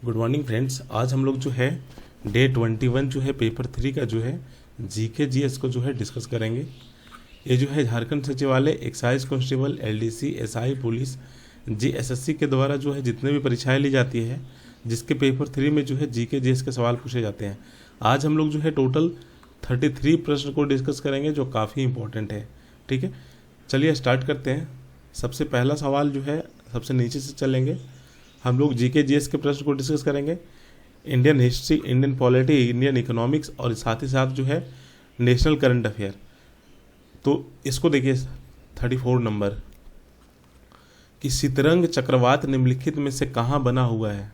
Good morning friends. आज हम लोग जो है डे 21 जो है पेपर 3 का जो है जीके जीएस को जो है डिस्कस करेंगे। ये जो है झारखंड सचिवालय excise constable LDC SI police GSSC के द्वारा जो है जितने भी परीक्षाएं ली जाती है जिसके पेपर 3 में जो है जीके जीएस के सवाल पूछे जाते हैं। आज हम लोग जो है टोटल 33 प्रश्न को डिस्कस करेंगे जो काफ़ी इंपॉर्टेंट है। ठीक है, चलिए स्टार्ट करते हैं। सबसे पहला सवाल जो है सबसे नीचे से चलेंगे, हम लोग जीके जीएस के प्रश्न को डिस्कस करेंगे। Indian history, Indian polity, Indian economics और साथ ही साथ जो है नेशनल करंट अफेयर। तो इसको देखिए 34 नंबर कि शतरंग चक्रवात निम्नलिखित में से कहाँ बना हुआ है।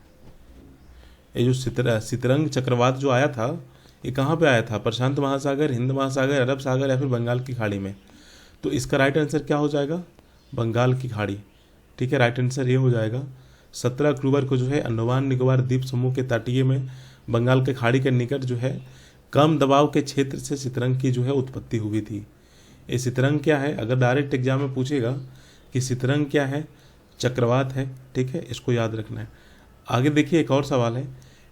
ये जो शतरंग चक्रवात जो आया था ये कहाँ पे आया था? प्रशांत महासागर, हिंद महासागर, अरब सागर या फिर बंगाल की खाड़ी में। तो इसका राइट आंसर क्या हो जाएगा? बंगाल की खाड़ी। ठीक है, राइट आंसर ये हो जाएगा। 17 अक्टूबर को जो है अंडमान निकोबार द्वीप समूह के तटीय में बंगाल के खाड़ी के निकट जो है कम दबाव के क्षेत्र से शतरंग की जो है उत्पत्ति हुई थी। ये शतरंग क्या है? अगर डायरेक्ट एग्जाम में पूछेगा कि शतरंग क्या है, चक्रवात है। ठीक है, इसको याद रखना है। आगे देखिए एक और सवाल है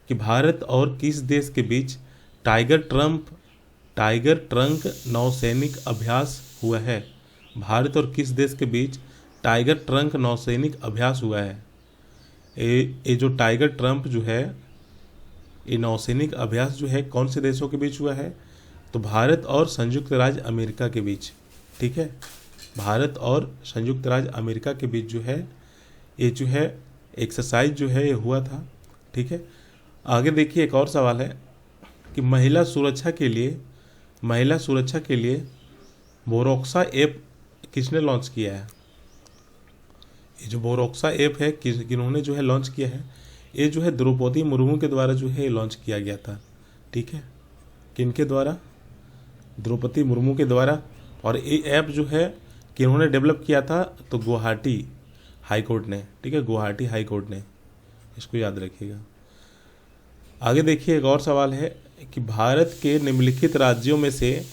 कि भारत और किस देश के बीच टाइगर ट्रंक नौसैनिक अभ्यास हुआ है? भारत और किस देश के बीच टाइगर ट्रंक नौसैनिक अभ्यास हुआ है? ये जो टाइगर ट्रंप जो है ये नौसैनिक अभ्यास जो है कौन से देशों के बीच हुआ है? तो भारत और संयुक्त राज्य अमेरिका के बीच। ठीक है, भारत और संयुक्त राज्य अमेरिका के बीच जो है ये जो है एक्सरसाइज जो है ये हुआ था। ठीक है, आगे देखिए एक और सवाल है कि महिला सुरक्षा के लिए बोरोक्सा ऐप किसने लॉन्च किया है? ये जो बोरोक्सा ऐप है किन्होंने जो है लॉन्च किया है? ये जो है द्रौपदी मुर्मू के द्वारा जो है लॉन्च किया गया था। ठीक है, किनके द्वारा? द्रौपदी मुर्मू के द्वारा। और ये ऐप जो है किन्होंने डेवलप किया था? तो गुवाहाटी हाई कोर्ट ने। ठीक है, गुवाहाटी हाई कोर्ट ने, इसको याद रखिएगा। आगे देखिए एक और सवाल है कि भारत के निम्नलिखित राज्यों में से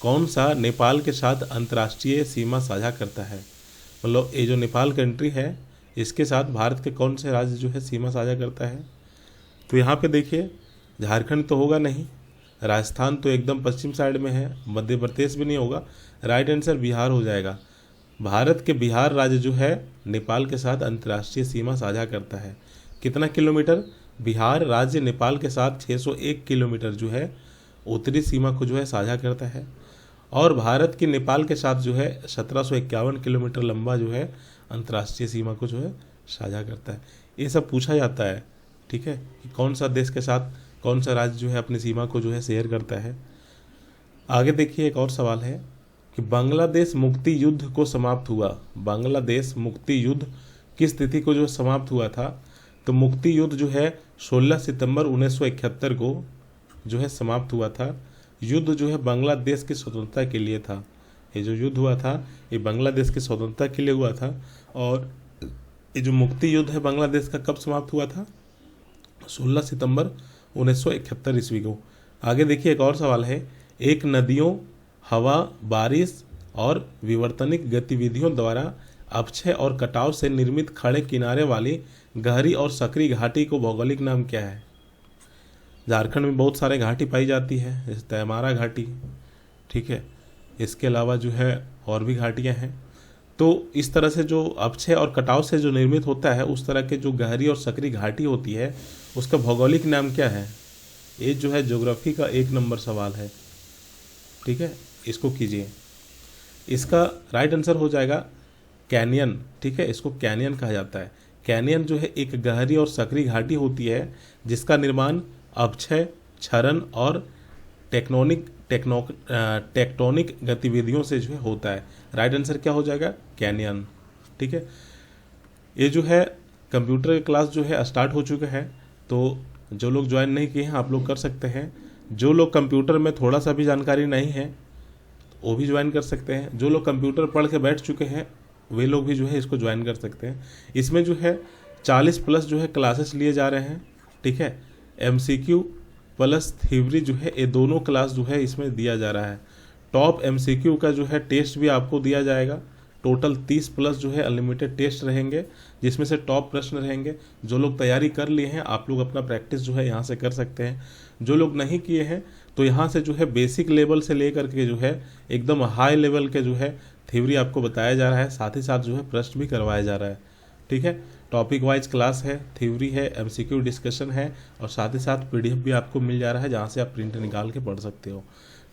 कौन सा नेपाल के साथ अंतर्राष्ट्रीय सीमा साझा करता है? मतलब ये जो नेपाल कंट्री है इसके साथ भारत के कौन से राज्य जो है सीमा साझा करता है? तो यहाँ पे देखिए झारखंड तो होगा नहीं, राजस्थान तो एकदम पश्चिम साइड में है, मध्य प्रदेश भी नहीं होगा। राइट आंसर बिहार हो जाएगा। भारत के बिहार राज्य जो है नेपाल के साथ अंतर्राष्ट्रीय सीमा साझा करता है। कितना किलोमीटर? बिहार राज्य नेपाल के साथ 601 किलोमीटर जो है उत्तरी सीमा को जो है साझा करता है। और भारत की नेपाल के साथ जो है 1751 किलोमीटर लंबा जो है अंतर्राष्ट्रीय सीमा को जो है साझा करता है। ये सब पूछा जाता है। ठीक है, कि कौन सा देश के साथ कौन सा राज्य जो है अपनी सीमा को जो है शेयर करता है। आगे देखिए एक और सवाल है कि बांग्लादेश मुक्ति युद्ध को समाप्त हुआ। बांग्लादेश मुक्ति युद्ध किस तिथि को जो समाप्त हुआ था? तो मुक्ति युद्ध जो है 16 सितंबर 1971 को जो है समाप्त हुआ था। युद्ध जो है बांग्लादेश की स्वतंत्रता के लिए था। ये जो युद्ध हुआ था ये बांग्लादेश की स्वतंत्रता के लिए हुआ था। और ये जो मुक्ति युद्ध है बांग्लादेश का कब समाप्त हुआ था? 16 सितंबर 1971 ईस्वी को। आगे देखिए एक और सवाल है, एक नदियों, हवा, बारिश और विवर्तनिक गतिविधियों द्वारा अपक्षय और कटाव से निर्मित खड़े किनारे वाली गहरी और सकरी घाटी को भौगोलिक नाम क्या है? झारखंड में बहुत सारे घाटी पाई जाती है, जैसे तैमारा घाटी। ठीक है, इसके अलावा जो है और भी घाटियां हैं। तो इस तरह से जो अपक्षय और कटाव से जो निर्मित होता है उस तरह के जो गहरी और सकरी घाटी होती है उसका भौगोलिक नाम क्या है? ये जो है ज्योग्राफी का 1 नंबर सवाल है। ठीक है, इसको कीजिए। इसका राइट आंसर हो जाएगा कैनियन। ठीक है, इसको कैनियन कहा जाता है। कैनियन जो है एक गहरी और सकरी घाटी होती है जिसका निर्माण अपक्षय, क्षरण और टेक्टोनिक गतिविधियों से जो है होता है। राइट आंसर क्या हो जाएगा? कैनियन। ठीक है, ये जो है कंप्यूटर क्लास जो है स्टार्ट हो चुका है, तो जो लोग ज्वाइन नहीं किए हैं आप लोग कर सकते हैं। जो लोग कंप्यूटर में थोड़ा सा भी जानकारी नहीं है वो भी ज्वाइन कर सकते हैं। जो लोग कंप्यूटर पढ़ के बैठ चुके हैं वे लोग भी जो है इसको ज्वाइन कर सकते हैं। इसमें जो है 40+ जो है क्लासेस लिए जा रहे हैं। ठीक है, MCQ प्लस थ्योरी जो है ये दोनों क्लास जो है इसमें दिया जा रहा है। टॉप MCQ का जो है टेस्ट भी आपको दिया जाएगा। टोटल 30 प्लस जो है अनलिमिटेड टेस्ट रहेंगे, जिसमें से टॉप प्रश्न रहेंगे। जो लोग तैयारी कर लिए हैं आप लोग अपना प्रैक्टिस जो है यहाँ से कर सकते हैं। जो लोग नहीं किए हैं तो यहाँ से जो है बेसिक लेवल से लेकर के जो है एकदम हाई लेवल के जो है थ्योरी आपको बताया जा रहा है, साथ ही साथ जो है प्रश्न भी करवाया जा रहा है। ठीक है, टॉपिक वाइज क्लास है, थ्योरी है, एमसीक्यू डिस्कशन है और साथ ही साथ पीडीएफ भी आपको मिल जा रहा है, जहाँ से आप प्रिंट निकाल के पढ़ सकते हो।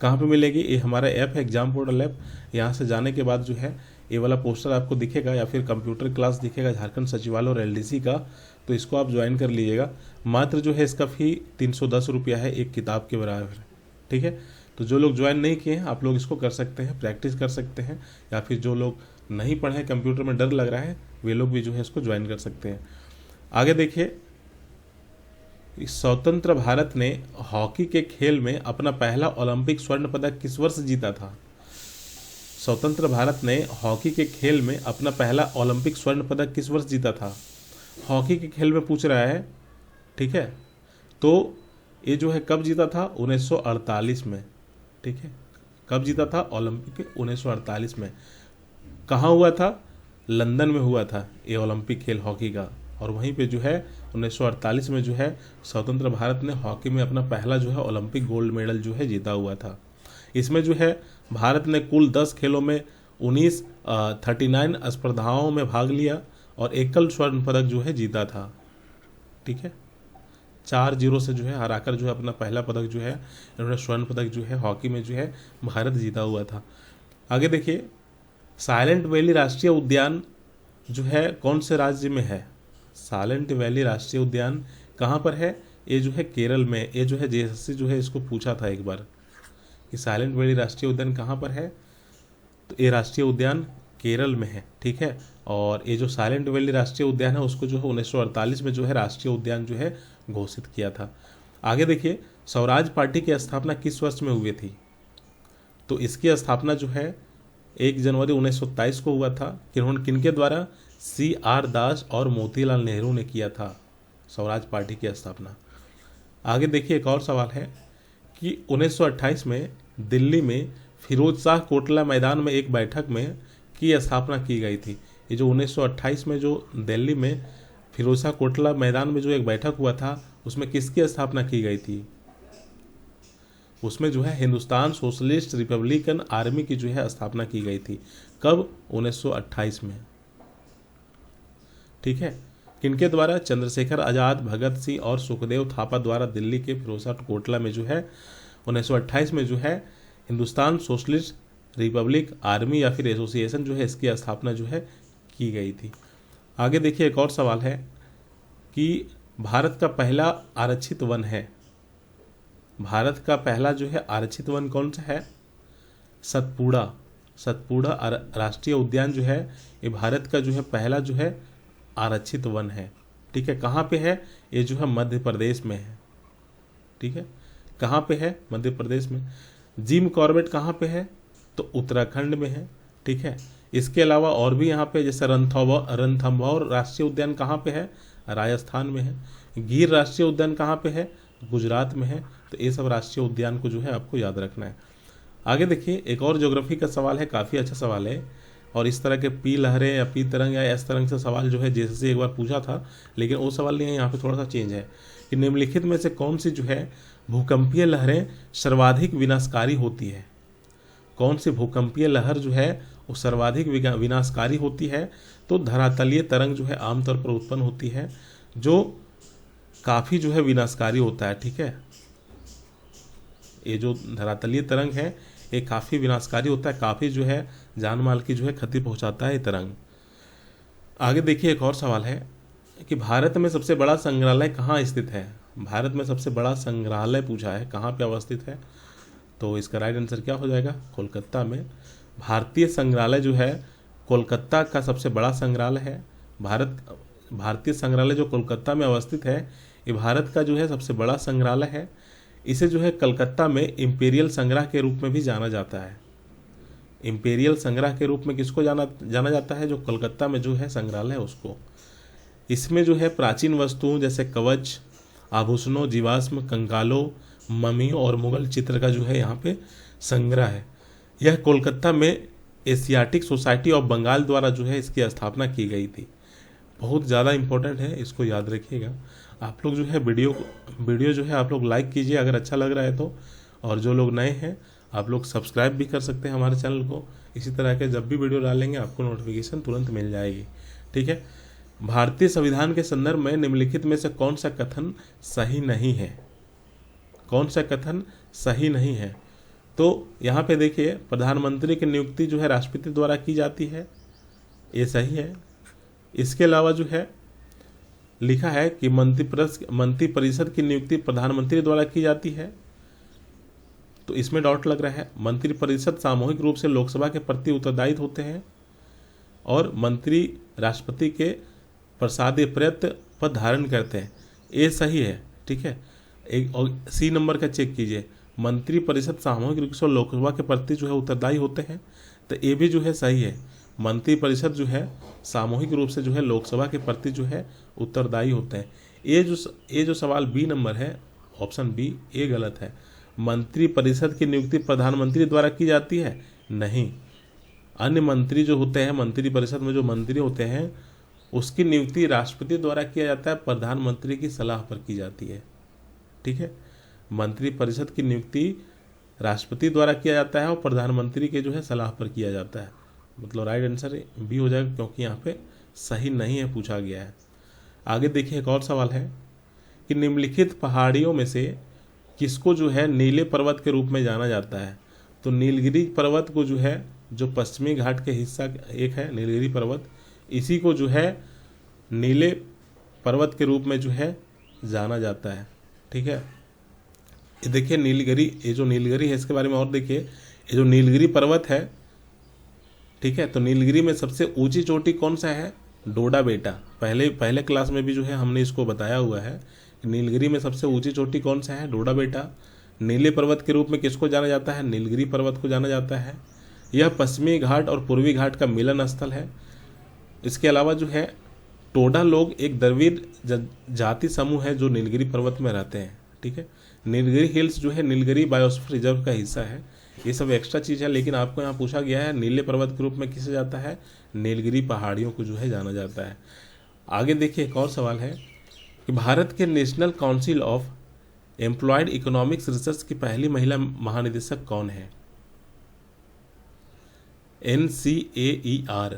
कहाँ पे मिलेगी? ये हमारा ऐप है एग्जाम पोर्टल ऐप। यहाँ से जाने के बाद जो है ये वाला पोस्टर आपको दिखेगा या फिर कंप्यूटर क्लास दिखेगा झारखंड सचिवालय और एलडीसी का, तो इसको आप ज्वाइन कर लीजिएगा। मात्र जो है इसका फ़ी 310 रुपया है, एक किताब के बराबर। ठीक है, तो जो लोग ज्वाइन नहीं किए हैं आप लोग इसको कर सकते हैं, प्रैक्टिस कर सकते हैं, या फिर जो लोग नहीं पढ़े हैं, कंप्यूटर में डर लग रहा है, वे लोग भी जो है इसको ज्वाइन कर सकते हैं। आगे देखिए, स्वतंत्र भारत ने हॉकी के खेल में अपना पहला ओलंपिक स्वर्ण पदक किस वर्ष जीता था? स्वतंत्र भारत ने हॉकी के खेल में अपना पहला ओलंपिक स्वर्ण पदक किस वर्ष जीता था? हॉकी के खेल में पूछ रहा है। ठीक है, तो ये जो है कब जीता था? 1948 में। ठीक है, कब जीता था ओलंपिक? 1948 में। कहाँ हुआ था? लंदन में हुआ था ये ओलंपिक खेल हॉकी का, और वहीं पे जो है 1948 में जो है स्वतंत्र भारत ने हॉकी में अपना पहला जो है ओलंपिक गोल्ड मेडल जो है जीता हुआ था। इसमें जो है भारत ने कुल 10 खेलों में 39 स्पर्धाओं में भाग लिया और एकल स्वर्ण पदक जो है जीता था। ठीक है, 4-0 से जो है हराकर जो है अपना पहला पदक जो है इन्होंने स्वर्ण पदक जो है हॉकी में जो है भारत जीता हुआ था। आगे देखिए, साइलेंट वैली राष्ट्रीय उद्यान जो है कौन से राज्य में है? साइलेंट वैली राष्ट्रीय उद्यान कहाँ पर है? ये जो है केरल में। ये जो है जेएसएससी जो है इसको पूछा था एक बार कि साइलेंट वैली राष्ट्रीय उद्यान कहाँ पर है, तो ये राष्ट्रीय उद्यान केरल में है। ठीक है, और ये जो साइलेंट वैली राष्ट्रीय उद्यान है उसको जो है 1948 में जो है राष्ट्रीय उद्यान जो है घोषित किया था। आगे देखिए, स्वराज पार्टी की स्थापना किस वर्ष में हुई थी? तो इसकी स्थापना जो है 1 जनवरी 1927 को हुआ था। किनके द्वारा? CR दास और मोतीलाल नेहरू ने किया था स्वराज पार्टी की स्थापना। आगे देखिए, एक और सवाल है कि 1928 में दिल्ली में फिरोज शाह कोटला मैदान में एक बैठक में की स्थापना की गई थी। ये जो 1928 में जो दिल्ली में फिरोज शाह कोटला मैदान में जो एक बैठक हुआ था उसमें किसकी स्थापना की गई थी? उसमें जो है हिंदुस्तान सोशलिस्ट रिपब्लिकन आर्मी की जो है स्थापना की गई थी। कब? 1928 में। ठीक है, किनके द्वारा? चंद्रशेखर आज़ाद, भगत सिंह और सुखदेव थापा द्वारा दिल्ली के फिरोज शाह कोटला में जो है 1928 में जो है हिंदुस्तान सोशलिस्ट रिपब्लिक आर्मी या फिर एसोसिएशन जो है इसकी स्थापना जो है की गई थी। आगे देखिए, एक और सवाल है कि भारत का पहला आरक्षित वन है। भारत का पहला जो है आरक्षित वन कौन सा है? सतपुड़ा राष्ट्रीय उद्यान जो है ये भारत का जो है पहला जो है आरक्षित वन है। ठीक है, कहाँ पे है? ये जो है मध्य प्रदेश में है। ठीक है, कहाँ पे है? मध्य प्रदेश में। जिम कॉर्बेट कहाँ पे है? तो उत्तराखंड में है। ठीक है, इसके अलावा और भी यहाँ पे जैसे रणथंभौर राष्ट्रीय उद्यान कहाँ पे है? राजस्थान में है। गिर राष्ट्रीय उद्यान कहाँ पे है? गुजरात में है। तो ये सब राष्ट्रीय उद्यान को जो है आपको याद रखना है। आगे देखिए, एक और ज्योग्राफी का सवाल है, काफ़ी अच्छा सवाल है, और इस तरह के पी लहरें या पी तरंग या इस तरह से सवाल जो है जैसे एक बार पूछा था, लेकिन वो सवाल नहीं है, यहाँ पे थोड़ा सा चेंज है कि निम्नलिखित में से कौन सी जो है भूकंपीय लहरें सर्वाधिक विनाशकारी होती है? कौन सी भूकंपीय लहर जो है वो सर्वाधिक विनाशकारी होती है? तो धरातलीय तरंग जो है आमतौर पर उत्पन्न होती है, जो काफ़ी जो है विनाशकारी होता है। ठीक है, ये जो धरातलीय तरंग है ये काफ़ी विनाशकारी होता है, काफ़ी जो है जान माल की जो है क्षति पहुंचाता है ये तरंग। आगे देखिए, एक और सवाल है कि भारत में सबसे बड़ा संग्रहालय कहाँ स्थित है? भारत में सबसे बड़ा संग्रहालय पूछा है, कहाँ पे अवस्थित है? तो इसका राइट आंसर क्या हो जाएगा? कोलकाता में। भारतीय संग्रहालय जो है कोलकाता का सबसे बड़ा संग्रहालय है। भारतीय संग्रहालय जो कोलकाता में अवस्थित है ये भारत का जो है सबसे बड़ा संग्रहालय है। इसे जो है कलकत्ता में इम्पीरियल संग्रह के रूप में भी जाना जाता है। इम्पीरियल संग्रह के रूप में किसको जाना जाता है? जो कलकत्ता में जो है संग्रहालय है उसको। इसमें जो है प्राचीन वस्तुओं जैसे कवच, आभूषणों, जीवाश्म, कंकालों, ममी और मुगल चित्र का जो है यहाँ पे संग्रह है। यह कोलकाता में एशियाटिक सोसाइटी ऑफ बंगाल द्वारा जो है इसकी स्थापना की गई थी। बहुत ज़्यादा इंपॉर्टेंट है, इसको याद रखिएगा। आप लोग जो है वीडियो जो है आप लोग लाइक कीजिए अगर अच्छा लग रहा है तो, और जो लोग नए हैं आप लोग सब्सक्राइब भी कर सकते हैं हमारे चैनल को। इसी तरह के जब भी वीडियो डालेंगे आपको नोटिफिकेशन तुरंत मिल जाएगी, ठीक है। भारतीय संविधान के संदर्भ में निम्नलिखित में से कौन सा कथन सही नहीं है? कौन सा कथन सही नहीं है? तो यहाँ पे देखिए, प्रधानमंत्री की नियुक्ति जो है राष्ट्रपति द्वारा की जाती है, ये सही है। इसके अलावा जो है लिखा है कि मंत्री परिषद की नियुक्ति प्रधानमंत्री द्वारा की जाती है, तो इसमें डाउट लग रहा है। मंत्री परिषद सामूहिक रूप से लोकसभा के प्रति उत्तरदायी होते हैं और मंत्री राष्ट्रपति के प्रसादीय प्रयत्न पद धारण करते हैं, ये सही है, ठीक है। एक और सी नंबर का चेक कीजिए, मंत्री परिषद सामूहिक रूप से लोकसभा के प्रति जो है उत्तरदायी होते हैं, तो ये भी जो है सही है। मंत्री परिषद जो है सामूहिक रूप से जो है लोकसभा के प्रति जो है उत्तरदायी होते हैं। ये जो सवाल बी नंबर है, ऑप्शन बी, ये गलत है। मंत्री परिषद की नियुक्ति प्रधानमंत्री द्वारा की जाती है, नहीं। अन्य मंत्री जो होते हैं, मंत्री परिषद में जो मंत्री होते हैं उसकी नियुक्ति राष्ट्रपति द्वारा किया जाता है, प्रधानमंत्री की सलाह पर की जाती है, ठीक है। मंत्री परिषद की नियुक्ति राष्ट्रपति द्वारा किया जाता है और प्रधानमंत्री के जो है सलाह पर किया जाता है। मतलब राइट आंसर बी हो जाएगा, क्योंकि यहाँ पे सही नहीं है पूछा गया है। आगे देखिए, एक और सवाल है कि निम्नलिखित पहाड़ियों में से किसको जो है नीले पर्वत के रूप में जाना जाता है? तो नीलगिरी पर्वत को जो है, जो पश्चिमी घाट के हिस्सा एक है नीलगिरी पर्वत, इसी को जो है नीले पर्वत के रूप में जो है जाना जाता है, ठीक है। ये देखिए नीलगिरी, ये जो नीलगिरी है इसके बारे में और देखिए, ये जो नीलगिरी पर्वत है, ठीक है, तो नीलगिरी में सबसे ऊंची चोटी कौन सा है? डोडा बेटा। पहले क्लास में भी जो है हमने इसको बताया हुआ है कि नीलगिरी में सबसे ऊंची चोटी कौन सा है? डोडा बेटा। नीले पर्वत के रूप में किसको जाना जाता है? नीलगिरी पर्वत को जाना जाता है। यह पश्चिमी घाट और पूर्वी घाट का मिलन स्थल है। इसके अलावा जो है टोडा लोग एक द्रविड़ जाति समूह है जो नीलगिरी पर्वत में रहते हैं, ठीक है। नीलगिरी हिल्स जो है नीलगिरी बायोस्फीयर रिजर्व का हिस्सा है। ये सब एक्स्ट्रा चीज़ है, लेकिन आपको यहाँ पूछा गया है नीले पर्वत के रूप में किसे जाता है? नीलगिरी पहाड़ियों को जो है जाना जाता है। आगे देखिए, एक और सवाल है कि भारत के national council of employed economics research की पहली महिला महानिदेशक कौन है? NCAER।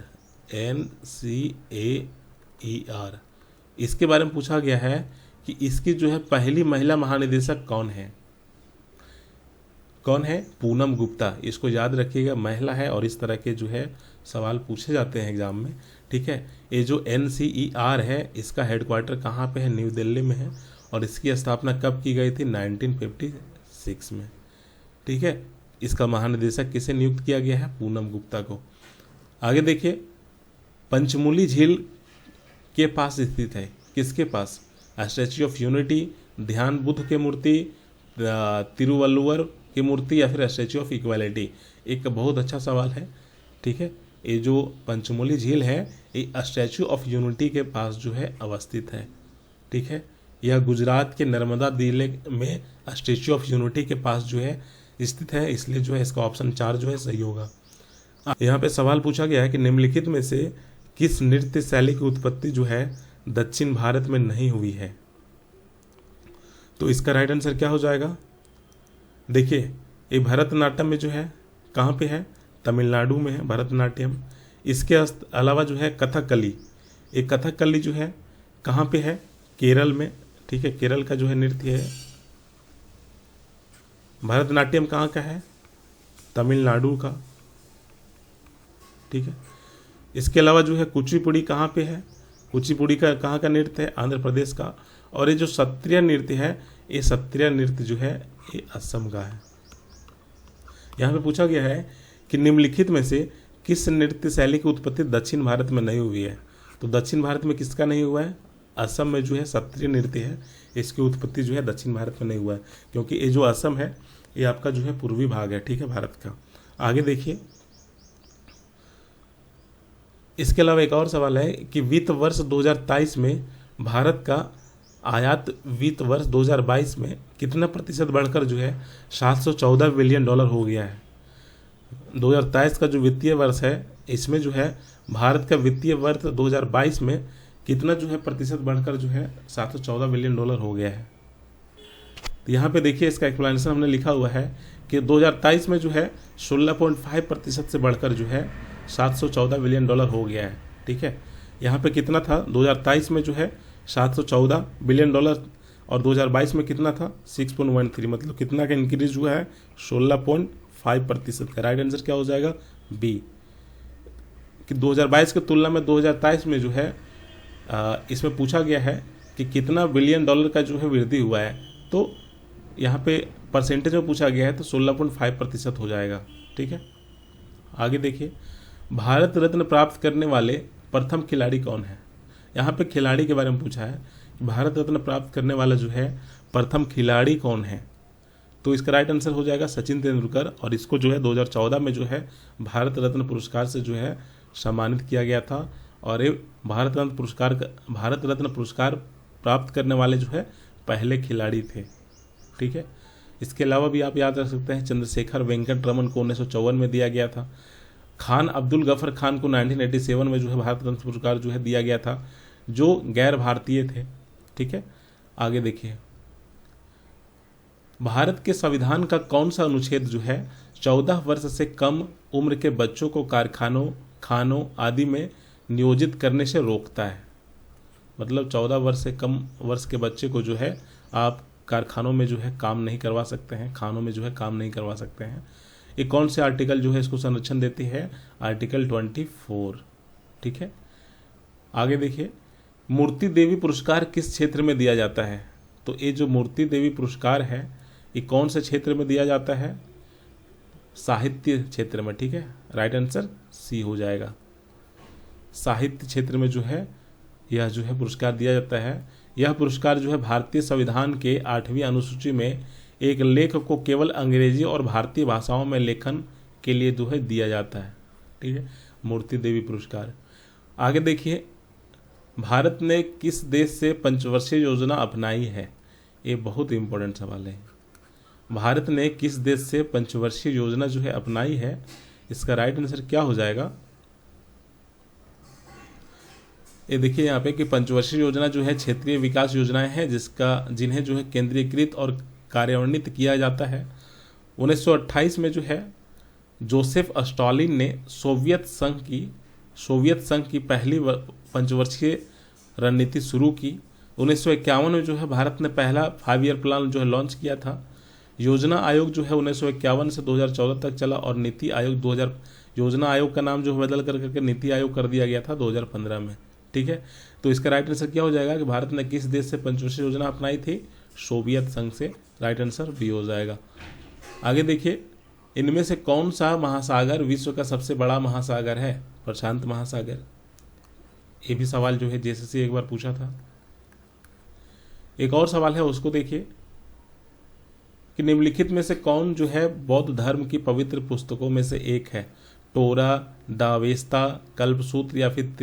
इसके बारे में पूछा गया है कि इसकी जो है पहली महिला महानिदेशक कौन है? कौन है? पूनम गुप्ता। इसको याद रखिएगा, महिला है और इस तरह के जो है सवाल पूछे जाते हैं एग्जाम में, ठीक है। ये जो NCER है इसका हेडक्वार्टर कहाँ पे है? न्यू दिल्ली में है। और इसकी स्थापना कब की गई थी? 1956 में, ठीक है। इसका महानिदेशक किसे नियुक्त किया गया है? पूनम गुप्ता को। आगे देखिए, पंचमूली झील के पास स्थित है, किसके पास? स्टैच्यू ऑफ यूनिटी, ध्यान बुद्ध की मूर्ति, तिरुवल्लुवर की मूर्ति, या फिर स्टैच्यू ऑफ इक्वालिटी? एक बहुत अच्छा सवाल है, ठीक है। ये जो पंचमूली झील है ये स्टैच्यू ऑफ यूनिटी के पास जो है अवस्थित है, ठीक है। यह गुजरात के नर्मदा जिले में स्टैच्यू ऑफ यूनिटी के पास जो है स्थित है, इसलिए जो है इसका ऑप्शन 4 जो है सही होगा। यहाँ पे सवाल पूछा गया है कि निम्नलिखित में से किस नृत्य शैली की उत्पत्ति जो है दक्षिण भारत में नहीं हुई है? तो इसका राइट आंसर क्या हो जाएगा? देखिए, ये भरतनाट्यम में जो है कहाँ पे है? तमिलनाडु में है भरतनाट्यम। इसके अलावा जो है कथकली, एक कथकली जो है कहाँ पे है? केरल में, ठीक है। केरल का जो है नृत्य है। भरतनाट्यम कहाँ का है? तमिलनाडु का, ठीक है। इसके अलावा जो है कुचिपुड़ी कहाँ पे है? कुचिपुड़ी का कहाँ का नृत्य है? आंध्र प्रदेश का। और ये जो सत्रिय नृत्य है, ये सत्रिय नृत्य जो है ये असम का है। यहाँ पे पूछा गया है कि निम्नलिखित में से किस नृत्य शैली की उत्पत्ति दक्षिण भारत में नहीं हुई है? तो दक्षिण भारत में किसका नहीं हुआ है? असम में जो है सत्रिय नृत्य है, इसकी उत्पत्ति जो है दक्षिण भारत में नहीं हुआ है, क्योंकि ये जो असम है ये आपका जो है पूर्वी भाग है, ठीक है, भारत का। आगे देखिए, इसके अलावा एक और सवाल है कि वित्त वर्ष 2023 में भारत का आयात वित्त वर्ष 2022 में कितना प्रतिशत बढ़कर जो है $714 बिलियन हो गया है? 2023 का जो वित्तीय वर्ष है इसमें जो है भारत का वित्तीय वर्ष 2022 में कितना जो है प्रतिशत बढ़कर जो है 714 बिलियन डॉलर हो गया है। तो यहाँ पे देखिए इसका एक्सप्लेनेशन हमने लिखा हुआ है कि 2023 में जो है 16.5% से बढ़कर जो है 714 बिलियन डॉलर हो गया है। ठीक है, यहाँ पे कितना था 2023 में जो है 714 बिलियन डॉलर और 2022 में कितना था 6.13, मतलब कितना का इंक्रीज हुआ है 16.5% का। राइट आंसर क्या हो जाएगा बी, कि 2022 की तुलना में 2023 में जो है इसमें पूछा गया है कि कितना बिलियन डॉलर का जो है वृद्धि हुआ है, तो यहाँ पे परसेंटेज में पूछा गया है तो 16.5% हो जाएगा। ठीक है, आगे देखिए भारत रत्न प्राप्त करने वाले प्रथम खिलाड़ी कौन है। यहाँ पे खिलाड़ी के बारे में पूछा है कि भारत रत्न प्राप्त करने वाला जो है प्रथम खिलाड़ी कौन है, तो इसका राइट आंसर हो जाएगा सचिन तेंदुलकर, और इसको जो है 2014 में जो है भारत रत्न पुरस्कार से जो है सम्मानित किया गया था, और ये भारत रत्न पुरस्कार प्राप्त करने वाले जो है पहले खिलाड़ी थे। ठीक है, इसके अलावा भी आप याद रख सकते हैं चंद्रशेखर वेंकट रमन को 1954 में दिया गया था। खान अब्दुल गफर खान को 1987 में जो है भारत रत्न पुरस्कार जो है दिया गया था, जो गैर भारतीय थे। ठीक है, आगे देखिए भारत के संविधान का कौन सा अनुच्छेद जो है 14 वर्ष से कम उम्र के बच्चों को कारखानों, खानों आदि में नियोजित करने से रोकता है। मतलब 14 वर्ष से कम वर्ष के बच्चे को जो है आप कारखानों में जो है काम नहीं करवा सकते हैं, खानों में जो है काम नहीं करवा सकते हैं। ये कौन से आर्टिकल जो है इसको संरक्षण देती है, आर्टिकल 24। ठीक है, आगे देखिए मूर्ति देवी पुरस्कार किस क्षेत्र में दिया जाता है, तो ये जो मूर्ति देवी पुरस्कार है ये कौन से क्षेत्र में दिया जाता है, साहित्य क्षेत्र में। ठीक है, राइट आंसर सी हो जाएगा, साहित्य क्षेत्र में जो है यह जो है पुरस्कार दिया जाता है। यह पुरस्कार जो है भारतीय संविधान के 8वीं अनुसूची में एक लेख को केवल अंग्रेजी और भारतीय भाषाओं में लेखन के लिए जो है दिया जाता है। ठीक है, मूर्ति देवी पुरस्कार। आगे देखिए भारत ने किस देश से पंचवर्षीय योजना अपनाई है, ये बहुत इंपॉर्टेंट सवाल है। भारत ने किस देश से पंचवर्षीय योजना जो है अपनाई है, इसका राइट आंसर क्या हो जाएगा। ये देखिए यहाँ पे कि पंचवर्षीय योजना जो है क्षेत्रीय विकास योजनाएं हैं जिन्हें जो है केंद्रीकृत और कार्यान्वित किया जाता है। 1928 में जो है जोसेफ स्टालिन ने सोवियत संघ की पहली पंचवर्षीय रणनीति शुरू की। 1951 में जो है भारत ने पहला 5 ईयर प्लान जो है लॉन्च किया था। योजना आयोग जो है 1951 से 2014 तक चला, और नीति आयोग योजना आयोग का नाम जो बदल करके नीति आयोग कर दिया गया था 2015 में। ठीक है, तो इसका राइट आंसर क्या हो जाएगा कि भारत ने किस देश से पंचवर्षीय योजना अपनाई थी, सोवियत संघ से। राइट आंसर बी हो जाएगा। आगे देखिए इनमें से कौन सा महासागर विश्व का सबसे बड़ा महासागर है, प्रशांत महासागर। ये भी सवाल जो है जेएसएससी एक बार पूछा था। एक और सवाल है उसको देखिए कि निम्नलिखित में से कौन जो है बौद्ध धर्म की पवित्र पुस्तकों में से एक है, टोरा, दावेस्ता, कल्पसूत्र या फिर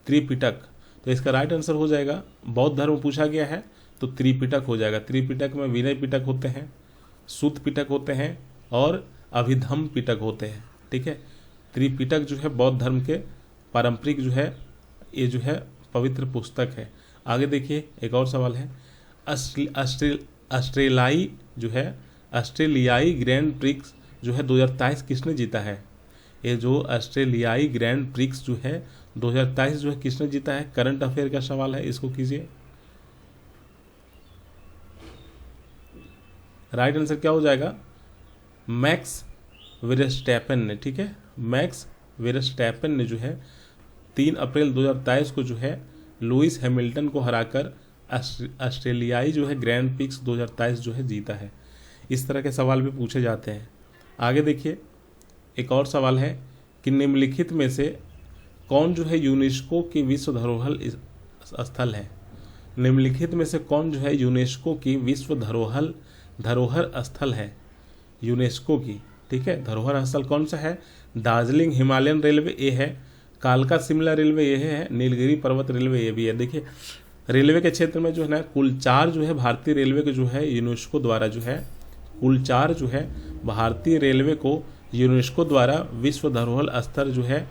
त्रिपिटक। तो इसका राइट आंसर हो जाएगा, बौद्ध धर्म पूछा गया है तो त्रिपिटक हो जाएगा। त्रिपिटक में विनय पिटक होते हैं, सूत पिटक होते हैं और अभिधम्म पिटक होते हैं। ठीक है, त्रिपिटक जो है बौद्ध धर्म के पारंपरिक जो है ये जो है पवित्र पुस्तक है। आगे देखिए एक और सवाल है ऑस्ट्रेलियाई ग्रैंड प्रिक्स जो है 2023 किसने जीता है। ये जो ऑस्ट्रेलियाई ग्रैंड प्रिक्स जो है 2023 जो है किसने जीता है, करंट अफेयर का सवाल है, इसको कीजिए। राइट आंसर क्या हो जाएगा, मैक्स वेरस्टैपेन ने। ठीक है, मैक्स वेरस्टैपेन ने जो है 3 अप्रैल 2023 को जो है लुइस हैमिल्टन को हराकर ऑस्ट्रेलियाई जो है ग्रैंड प्रिक्स 2023 जो है जीता है। इस तरह के सवाल भी पूछे जाते हैं। आगे देखिए एक और सवाल है कि निम्नलिखित में से कौन जो है यूनेस्को की विश्व धरोहर स्थल है। निम्नलिखित में से कौन जो है यूनेस्को की विश्व धरोहर स्थल है, यूनेस्को की। ठीक है, धरोहर स्थल कौन सा है, दार्जिलिंग हिमालयन रेलवे ये है, कालका शिमला रेलवे ये है, नीलगिरी पर्वत रेलवे ये भी है। देखिए रेलवे के क्षेत्र में जो है ना कुल 4 जो है भारतीय रेलवे के जो है यूनेस्को द्वारा जो है कुल 4 जो है भारतीय रेलवे को यूनेस्को द्वारा विश्व धरोहर स्थल जो है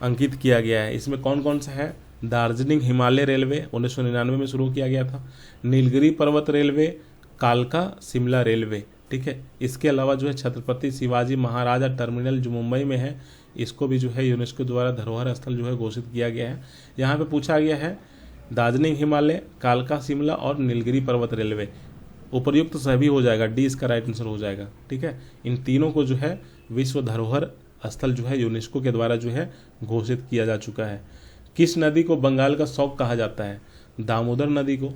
अंकित किया गया है। इसमें कौन कौन सा है? दार्जिलिंग हिमालय रेलवे 1999 में शुरू किया गया था, नीलगिरी पर्वत रेलवे, कालका शिमला रेलवे, ठीक है। इसके अलावा जो है छत्रपति शिवाजी महाराजा टर्मिनल जो मुंबई में है, इसको भी जो है यूनेस्को द्वारा धरोहर स्थल जो है घोषित किया गया है। यहाँ पे पूछा गया है दार्जिलिंग हिमालय, कालका शिमला और नीलगिरी पर्वत रेलवे, उपर्युक्त सभी हो जाएगा, डी इसका राइट आंसर हो जाएगा, ठीक है। इन तीनों को जो है विश्व धरोहर स्थल जो है यूनेस्को के द्वारा जो है घोषित किया जा चुका है। किस नदी को बंगाल का शौक कहा जाता है? दामोदर नदी को,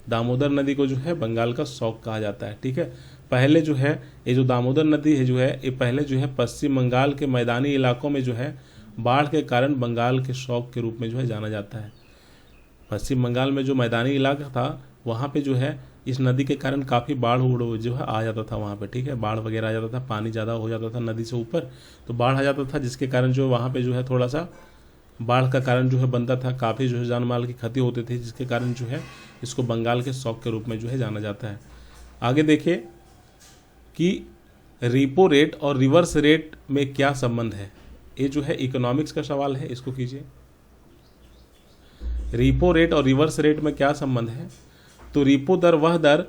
दामोदर नदी को जो है बंगाल का शौक कहा जाता है, ठीक है। पहले जो है ये जो दामोदर नदी है जो है ये पहले जो है पश्चिम बंगाल के मैदानी इलाकों में जो है बाढ़ के कारण बंगाल के शौक के रूप में जो है जाना जाता है। पश्चिम बंगाल में जो मैदानी इलाका था वहाँ पे जो है इस नदी के कारण काफ़ी बाढ़ जो है आ जाता था वहाँ पे, ठीक है। बाढ़ वगैरह आ जाता था, पानी ज़्यादा हो जाता था नदी से ऊपर, तो बाढ़ आ जाता था, जिसके कारण जो वहाँ पे जो है थोड़ा सा बाढ़ का कारण जो है बनता था, काफ़ी जो है जान माल की क्षति होती थी, जिसके कारण जो है इसको बंगाल के शौक के रूप में जो है जाना जाता है। आगे देखिए कि रिपो रेट और रिवर्स रेट में क्या संबंध है। ये जो है इकोनॉमिक्स का सवाल है, इसको कीजिए। रिपो रेट और रिवर्स रेट में क्या संबंध है? तो रिपो दर वह दर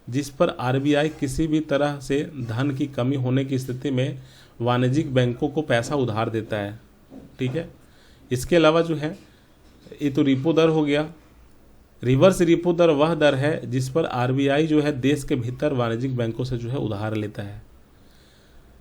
जिस पर आरबीआई किसी भी तरह से धन की कमी होने की स्थिति में वाणिज्यिक बैंकों को पैसा उधार देता है, ठीक है। इसके अलावा जो है ये तो रिपो दर हो गया। रिवर्स रिपो दर वह दर है जिस पर आरबीआई जो है देश के भीतर वाणिज्यिक बैंकों से जो है उधार लेता है।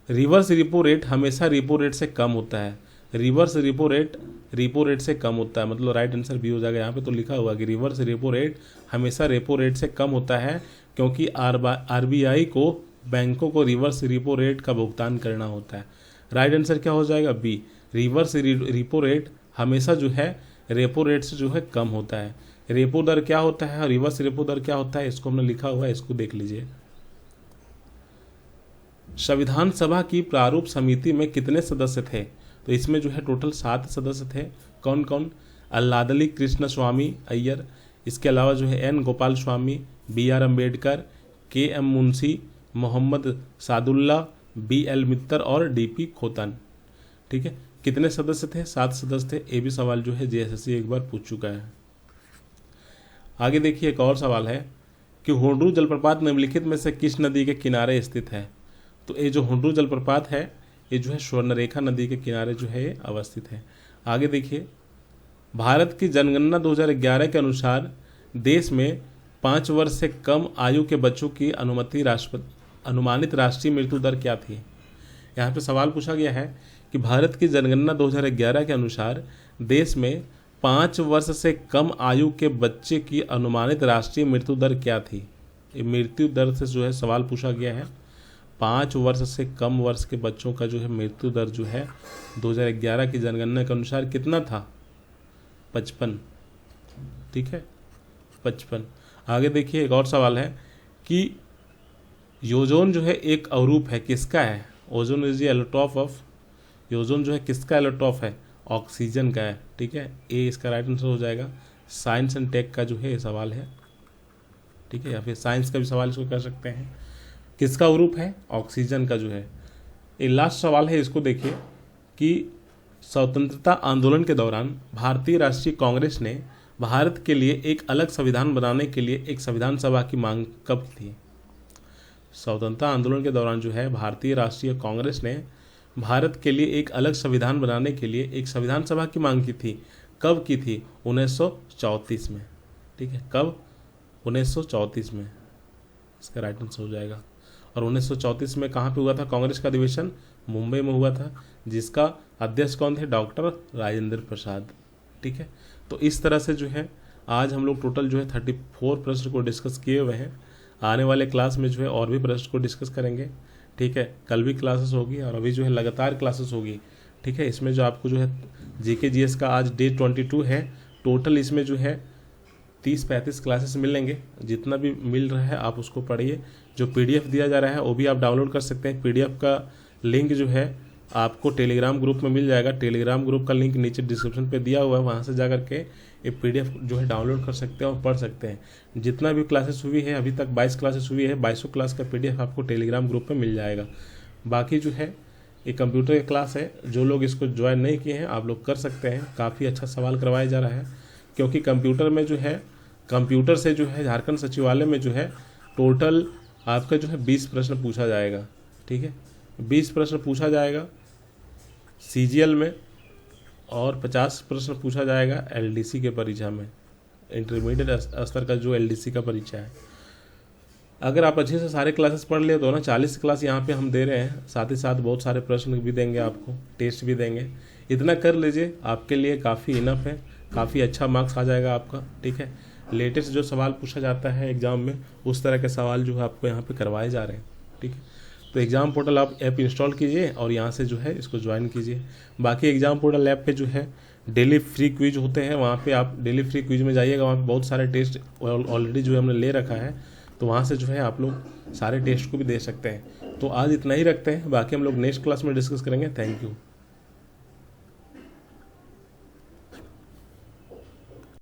रिवर्स रिपो रेट हमेशा रिपो रेट से कम होता है। रिवर्स रिपो रेट से कम होता है, मतलब राइट आंसर भी हो जाएगा। यहाँ पे तो लिखा हुआ कि रिवर्स रेपो रेट हमेशा रेपो रेट से कम होता है, क्योंकि आरबीआई को बैंकों को रिवर्स रिपो रेट का भुगतान करना होता है। राइट आंसर क्या हो जाएगा? बी, रिवर्स रिपो रेट हमेशा जो है रेपो रेट से जो है कम होता है। रेपो दर क्या होता है और रिवर्स रेपो दर क्या होता है, इसको हमने लिखा हुआ है, इसको देख लीजिए। संविधान सभा की प्रारूप समिति में कितने सदस्य थे? तो इसमें जो है टोटल 7 सदस्य थे। कौन कौन? अल्लादली कृष्ण स्वामी अय्यर, इसके अलावा जो है N Gopal Swami, B R Ambedkar, K M Munshi, Mohammad Saadulla, B L Mitter और डी पी खोतन, ठीक है। कितने सदस्य थे? 7 सदस्य थे। ये भी सवाल जो है जेएसएससी एक बार पूछ चुका है। आगे देखिए एक और सवाल है कि हुंड्रू जलप्रपात निम्नलिखित में से किस नदी के किनारे स्थित है? तो ये जो हुंड्रू जलप्रपात है ये जो है स्वर्णरेखा नदी के किनारे जो है अवस्थित है। आगे देखिए, भारत की जनगणना 2011 के अनुसार देश में 5 वर्ष से कम आयु के बच्चों की अनुमानित राष्ट्रीय मृत्यु दर क्या थी? यहाँ पे सवाल पूछा गया है कि भारत की जनगणना 2011 के अनुसार देश में 5 वर्ष से कम आयु के बच्चे की अनुमानित राष्ट्रीय मृत्यु दर क्या थी? ये मृत्यु दर से जो है सवाल पूछा गया है। 5 वर्ष से कम वर्ष के बच्चों का जो है मृत्यु दर जो है 2011 की जनगणना के अनुसार कितना था? 55, ठीक है, 55। आगे देखिए एक और सवाल है कि ओजोन जो है एक अवरूप है, किसका है? Ozone is the allotrope of, ozone जो है किसका एलोट्रॉप है? ऑक्सीजन का है, ठीक है। ए इसका राइट आंसर हो जाएगा। साइंस एंड टेक का जो है ये सवाल है, ठीक है, या फिर साइंस का भी सवाल इसको कर सकते हैं। किसका अवरूप है? ऑक्सीजन का जो है। ये लास्ट सवाल है, इसको देखिए कि स्वतंत्रता आंदोलन के दौरान भारतीय राष्ट्रीय कांग्रेस ने भारत के लिए एक अलग संविधान बनाने के लिए एक संविधान सभा की मांग कब थी? स्वतंत्रता आंदोलन के दौरान जो है भारतीय राष्ट्रीय कांग्रेस ने भारत के लिए एक अलग संविधान बनाने के लिए एक संविधान सभा की मांग की थी। कब की थी? 1934 में, ठीक है। कब? 1934 में, इसका राइट आंसर हो जाएगा। और 1934 में कहाँ पे हुआ था कांग्रेस का अधिवेशन? मुंबई में हुआ था, जिसका अध्यक्ष कौन थे? डॉक्टर राजेंद्र प्रसाद, ठीक है। तो इस तरह से जो है आज हम लोग टोटल जो है 34 प्रश्न को डिस्कस किए हुए हैं। आने वाले क्लास में जो है और भी प्रश्न को डिस्कस करेंगे, ठीक है। कल भी क्लासेस होगी और अभी जो है लगातार क्लासेस होगी, ठीक है। इसमें जो आपको जो है जीके जीएस का आज डे 22 है। टोटल इसमें जो है 30-35 क्लासेस मिलेंगे। जितना भी मिल रहा है आप उसको पढ़िए। जो पीडीएफ दिया जा रहा है वो भी आप डाउनलोड कर सकते हैं। पीडीएफ का लिंक जो है आपको टेलीग्राम ग्रुप में मिल जाएगा। टेलीग्राम ग्रुप का लिंक नीचे डिस्क्रिप्शन पे दिया हुआ है, वहाँ से जा करके ये पीडीएफ जो है डाउनलोड कर सकते हैं और पढ़ सकते हैं। जितना भी क्लासेस हुई है, अभी तक 22 क्लासेस हुई है, 22 क्लास का पीडीएफ आपको टेलीग्राम ग्रुप पे मिल जाएगा। बाकी जो है ये कंप्यूटर की क्लास है, जो लोग इसको ज्वाइन नहीं किए हैं आप लोग कर सकते हैं। काफ़ी अच्छा सवाल करवाया जा रहा है, क्योंकि कंप्यूटर में जो है, कंप्यूटर से जो है झारखंड सचिवालय में जो है टोटल आपका जो है 20 प्रश्न पूछा जाएगा। ठीक है, 20 प्रश्न पूछा जाएगा CGL में, और 50 प्रश्न पूछा जाएगा LDC के परीक्षा में, इंटरमीडिएट स्तर का जो LDC का परीक्षा है। अगर आप अच्छे से सारे क्लासेस पढ़ ले तो ना 40 क्लास यहाँ पे हम दे रहे हैं, साथ ही साथ बहुत सारे प्रश्न भी देंगे आपको, टेस्ट भी देंगे। इतना कर लीजिए, आपके लिए काफ़ी इनफ है, काफ़ी अच्छा मार्क्स आ जाएगा आपका। ठीक है, लेटेस्ट जो सवाल पूछा जाता है एग्ज़ाम में, उस तरह के सवाल जो है आपको यहाँ पे करवाए जा रहे हैं। ठीक है, तो एग्ज़ाम पोर्टल आप ऐप इंस्टॉल कीजिए और यहाँ से जो है इसको ज्वाइन कीजिए। बाकी एग्ज़ाम पोर्टल ऐप पे जो है डेली फ्री क्विज होते हैं, वहाँ पे आप डेली फ्री क्विज में जाइएगा, वहाँ पे बहुत सारे टेस्ट ऑलरेडी जो है हमने ले रखा है, तो वहाँ से जो है आप लोग सारे टेस्ट को भी दे सकते हैं। तो आज इतना ही रखते हैं, बाकी हम लोग नेक्स्ट क्लास में डिस्कस करेंगे। Thank you.